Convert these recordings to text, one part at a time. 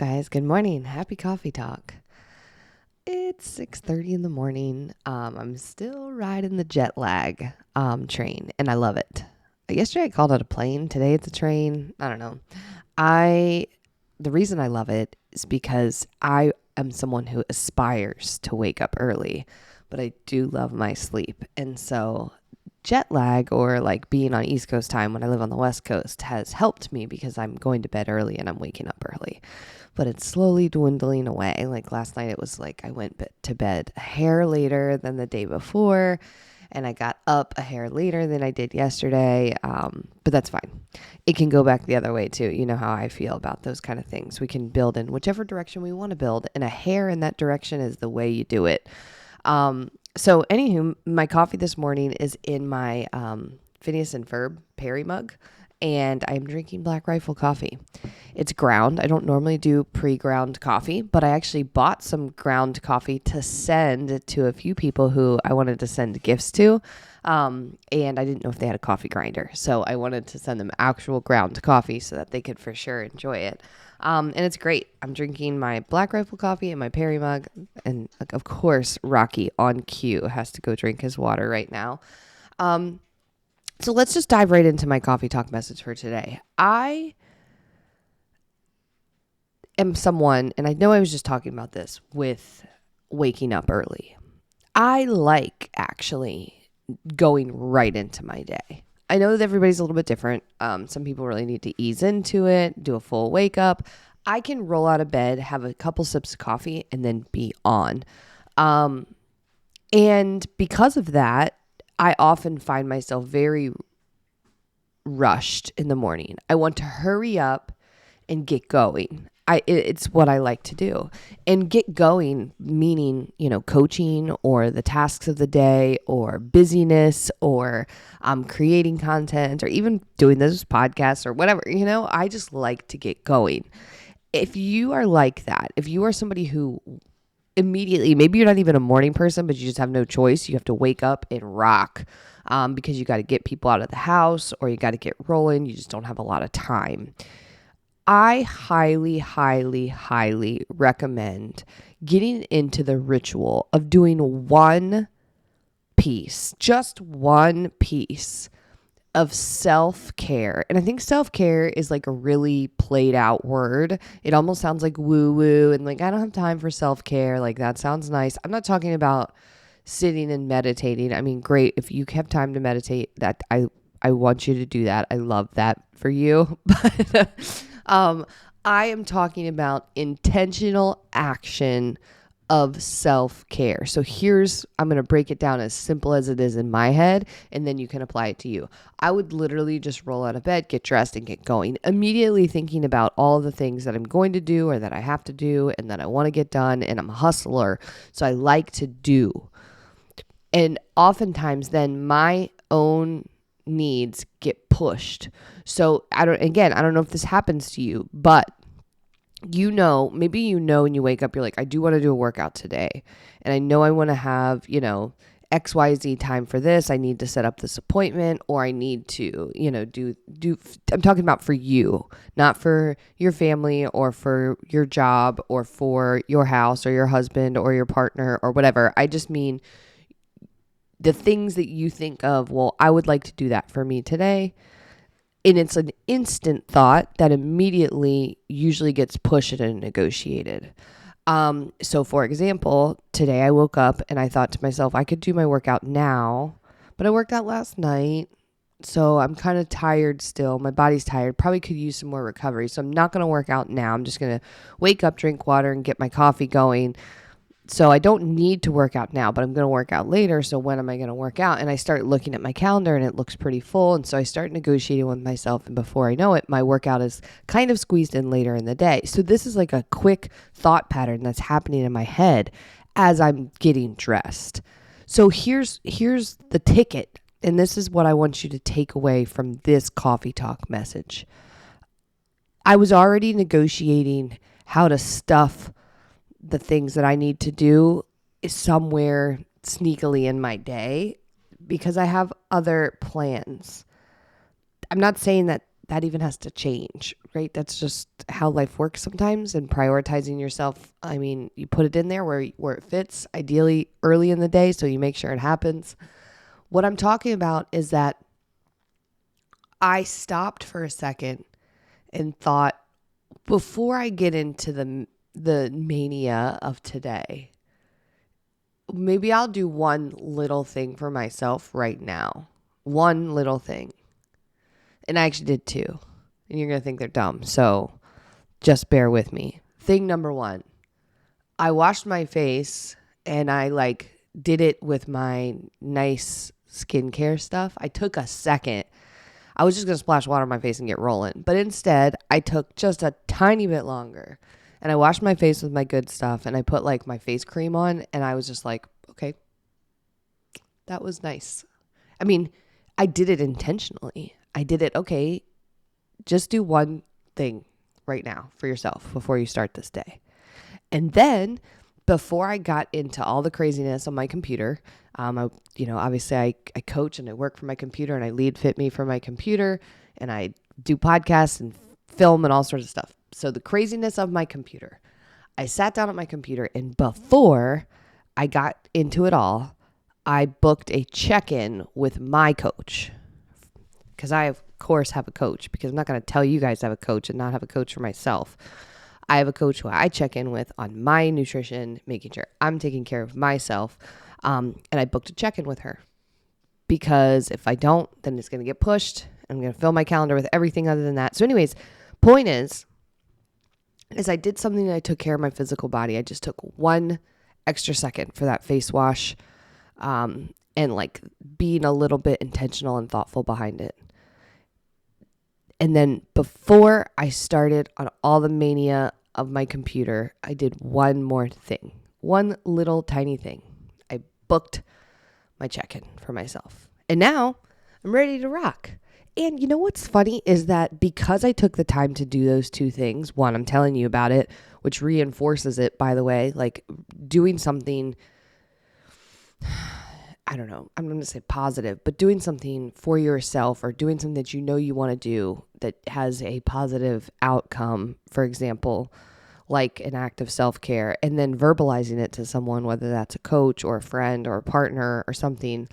Guys? Good morning. Happy coffee talk. It's 6:30 in the morning. I'm still riding the jet lag train, and I love it. Yesterday I called it a plane. Today it's a train. I don't know. I The reason I love it is because I am someone who aspires to wake up early, but I do love my sleep, and so jet lag or like being on East Coast time when I live on the West Coast has helped me because I'm going to bed early and I'm waking up early. But it's slowly dwindling away. Like last night, it was like I went to bed a hair later than the day before, and I got up a hair later than I did yesterday. But that's fine. It can go back the other way too. You know how I feel about those kind of things. We can build in whichever direction we want to build, and a hair in that direction is the way you do it. So anywho, my coffee this morning is in my Phineas and Ferb Perry mug, and I'm drinking Black Rifle coffee. It's ground. I don't normally do pre-ground coffee, but I actually bought some ground coffee to send to a few people who I wanted to send gifts to. And I didn't know if they had a coffee grinder. So I wanted to send them actual ground coffee so that they could for sure enjoy it. And it's great. I'm drinking my Black Rifle coffee in my Perry mug. And of course, Rocky on cue has to go drink his water right now. So let's just dive right into my coffee talk message for today. I am someone, and I know I was just talking about this with waking up early. I like actually going right into my day. I know that everybody's a little bit different. Some people really need to ease into it, do a full wake up. I can roll out of bed, have a couple sips of coffee, and then be on. And because of that, I often find myself very rushed in the morning. I want to hurry up and get going. It's what I like to do. And get going, meaning, coaching or the tasks of the day or busyness or creating content or even doing this podcast or whatever, I just like to get going. If you are like that, if you are somebody who immediately, maybe you're not even a morning person, but you just have no choice. You have to wake up and rock because you got to get people out of the house or you got to get rolling. You just don't have a lot of time. I highly, highly, highly recommend getting into the ritual of doing just one piece of self-care. And I think self-care is like a really played out word. It almost sounds like woo-woo and like, I don't have time for self-care. Like that sounds nice. I'm not talking about sitting and meditating. I mean, great. If you have time to meditate, that I want you to do that. I love that for you. But I am talking about intentional action of self-care. So I'm going to break it down as simple as it is in my head, and then you can apply it to you. I would literally just roll out of bed, get dressed, and get going, immediately thinking about all the things that I'm going to do or that I have to do and that I want to get done, and I'm a hustler, so I like to do. And oftentimes then my own needs get pushed. So I don't know if this happens to you, but maybe when you wake up, you're like, I do want to do a workout today. And I know I want to have, XYZ time for this. I need to set up this appointment or I need to, I'm talking about for you, not for your family or for your job or for your house or your husband or your partner or whatever. I just mean the things that you think of, well, I would like to do that for me today. And it's an instant thought that immediately usually gets pushed and negotiated. So for example, today I woke up and I thought to myself, I could do my workout now, but I worked out last night. So I'm kind of tired still. My body's tired. Probably could use some more recovery. So I'm not going to work out now. I'm just going to wake up, drink water, and get my coffee going. So I don't need to work out now, but I'm going to work out later. So when am I going to work out? And I start looking at my calendar and it looks pretty full. And so I start negotiating with myself. And before I know it, my workout is kind of squeezed in later in the day. So this is like a quick thought pattern that's happening in my head as I'm getting dressed. So here's the ticket. And this is what I want you to take away from this coffee talk message. I was already negotiating how to stuff the things that I need to do is somewhere sneakily in my day because I have other plans. I'm not saying that that even has to change, right? That's just how life works sometimes, and prioritizing yourself. I mean, you put it in there where it fits, ideally early in the day, so you make sure it happens. What I'm talking about is that I stopped for a second and thought, before I get into the mania of today, maybe I'll do one little thing for myself right now. One little thing. And I actually did two. And you're going to think they're dumb. So just bear with me. Thing number one, I washed my face and I did it with my nice skincare stuff. I took a second. I was just going to splash water on my face and get rolling. But instead, I took just a tiny bit longer. And I washed my face with my good stuff. And I put my face cream on. And I was just like, okay, that was nice. I mean, I did it intentionally. I did it, okay, just do one thing right now for yourself before you start this day. And then before I got into all the craziness on my computer, obviously I coach and I work for my computer and I lead fitme for my computer and I do podcasts and film and all sorts of stuff. So the craziness of my computer, I sat down at my computer, and before I got into it all, I booked a check-in with my coach, because I, of course, have a coach, because I'm not going to tell you guys I have a coach and not have a coach for myself. I have a coach who I check in with on my nutrition, making sure I'm taking care of myself. And I booked a check-in with her, because if I don't, then it's going to get pushed. I'm going to fill my calendar with everything other than that. So anyways, point is I did something that I took care of my physical body. I just took one extra second for that face wash, and being a little bit intentional and thoughtful behind it. And then before I started on all the mania of my computer, I did one more thing, one little tiny thing. I booked my check-in for myself. And now I'm ready to rock. And you know what's funny is that because I took the time to do those two things, one, I'm telling you about it, which reinforces it, by the way, doing something, I don't know, I'm going to say positive, but doing something for yourself or doing something that you know you want to do that has a positive outcome, for example, like an act of self-care, and then verbalizing it to someone, whether that's a coach or a friend or a partner or something,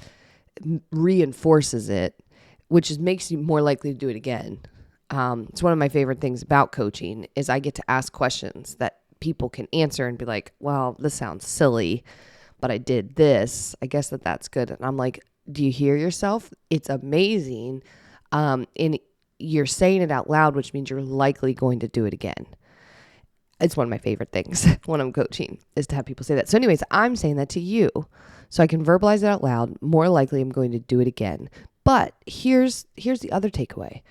reinforces it, which makes you more likely to do it again. It's one of my favorite things about coaching is I get to ask questions that people can answer and be like, well, this sounds silly, but I did this. I guess that's good. And I'm like, do you hear yourself? It's amazing. And you're saying it out loud, which means you're likely going to do it again. It's one of my favorite things when I'm coaching is to have people say that. So anyways, I'm saying that to you so I can verbalize it out loud. More likely I'm going to do it again. But here's the other takeaway.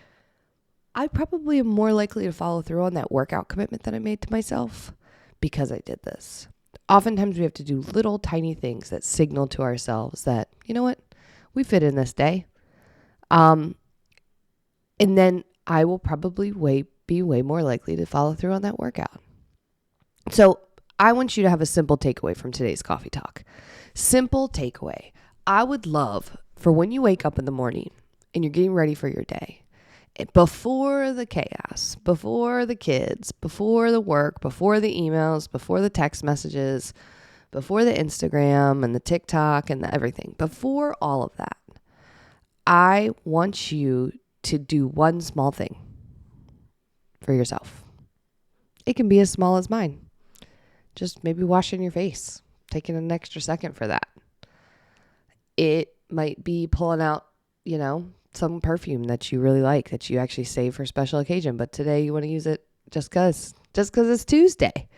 I probably am more likely to follow through on that workout commitment that I made to myself because I did this. Oftentimes we have to do little tiny things that signal to ourselves that, you know what, we fit in this day. And then I will probably be way more likely to follow through on that workout. So I want you to have a simple takeaway from today's coffee talk. Simple takeaway. I would love for when you wake up in the morning and you're getting ready for your day, before the chaos, before the kids, before the work, before the emails, before the text messages, before the Instagram and the TikTok and the everything, before all of that, I want you to do one small thing for yourself. It can be as small as mine. Just maybe washing your face, taking an extra second for that. It might be pulling out, some perfume that you really like, that you actually save for a special occasion. But today you want to use it just because it's Tuesday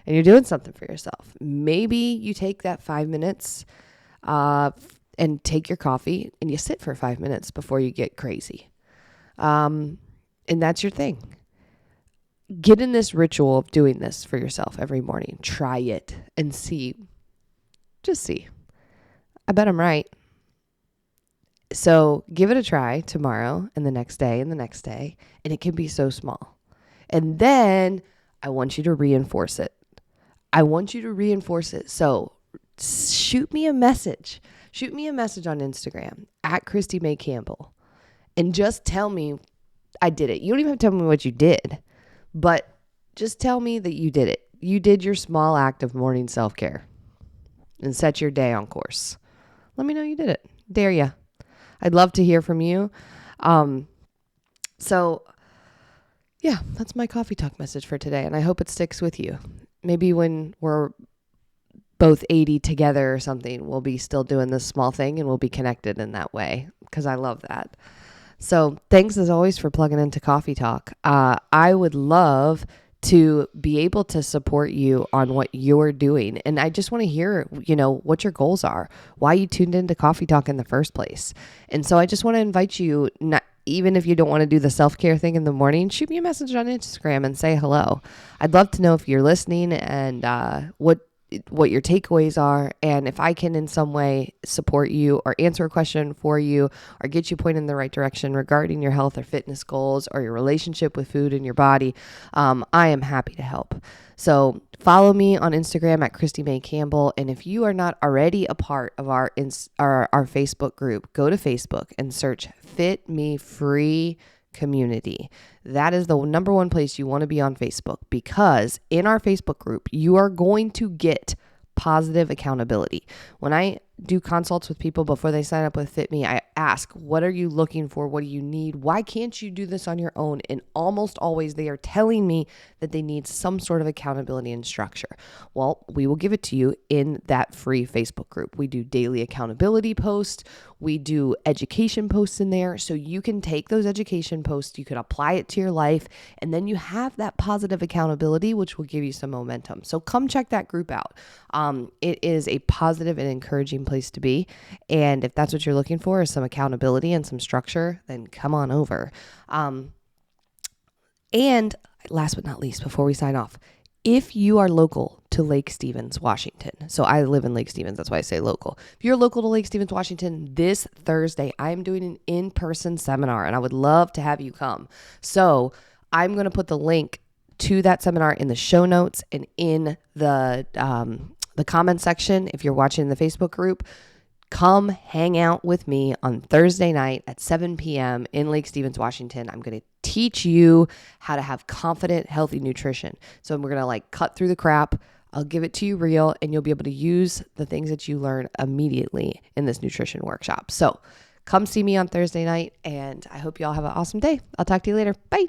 and you're doing something for yourself. Maybe you take that 5 minutes and take your coffee and you sit for 5 minutes before you get crazy. And that's your thing. Get in this ritual of doing this for yourself every morning. Try it and see. Just see. I bet I'm right. So give it a try tomorrow and the next day and the next day. And it can be so small. And then I want you to reinforce it. So shoot me a message. Shoot me a message on Instagram @Christy May Campbell. And just tell me I did it. You don't even have to tell me what you did, but just tell me that you did it. You did your small act of morning self-care and set your day on course. Let me know you did it. Dare ya. I'd love to hear from you. So yeah, that's my coffee talk message for today. And I hope it sticks with you. Maybe when we're both 80 together or something, we'll be still doing this small thing and we'll be connected in that way, because I love that. So thanks as always for plugging into Coffee Talk. I would love to be able to support you on what you're doing. And I just want to hear, what your goals are, why you tuned into Coffee Talk in the first place. And so I just want to invite you, even if you don't want to do the self-care thing in the morning, shoot me a message on Instagram and say hello. I'd love to know if you're listening and what your takeaways are, and if I can in some way support you or answer a question for you or get you pointed in the right direction regarding your health or fitness goals or your relationship with food and your body. I am happy to help. So follow me on Instagram at Christy May Campbell. And if you are not already a part of our Facebook group, go to Facebook and search Fit Me Free Community. That is the number one place you want to be on Facebook, because in our Facebook group, you are going to get positive accountability. When I do consults with people before they sign up with fitme, I ask, what are you looking for? What do you need? Why can't you do this on your own? And almost always they are telling me that they need some sort of accountability and structure. Well, we will give it to you in that free Facebook group. We do daily accountability posts. We do education posts in there. So you can take those education posts, you can apply it to your life, and then you have that positive accountability, which will give you some momentum. So come check that group out. It is a positive and encouraging place to be. And if that's what you're looking for, is some accountability and some structure, then come on over. And last but not least, before we sign off, if you are local to Lake Stevens, Washington, so I live in Lake Stevens, that's why I say local. If you're local to Lake Stevens, Washington, this Thursday, I'm doing an in-person seminar and I would love to have you come. So I'm going to put the link to that seminar in the show notes and in the comment section. If you're watching in the Facebook group, come hang out with me on Thursday night at 7 p.m. in Lake Stevens, Washington. I'm going to teach you how to have confident, healthy nutrition. So we're going to cut through the crap. I'll give it to you real, and you'll be able to use the things that you learn immediately in this nutrition workshop. So come see me on Thursday night, and I hope you all have an awesome day. I'll talk to you later. Bye.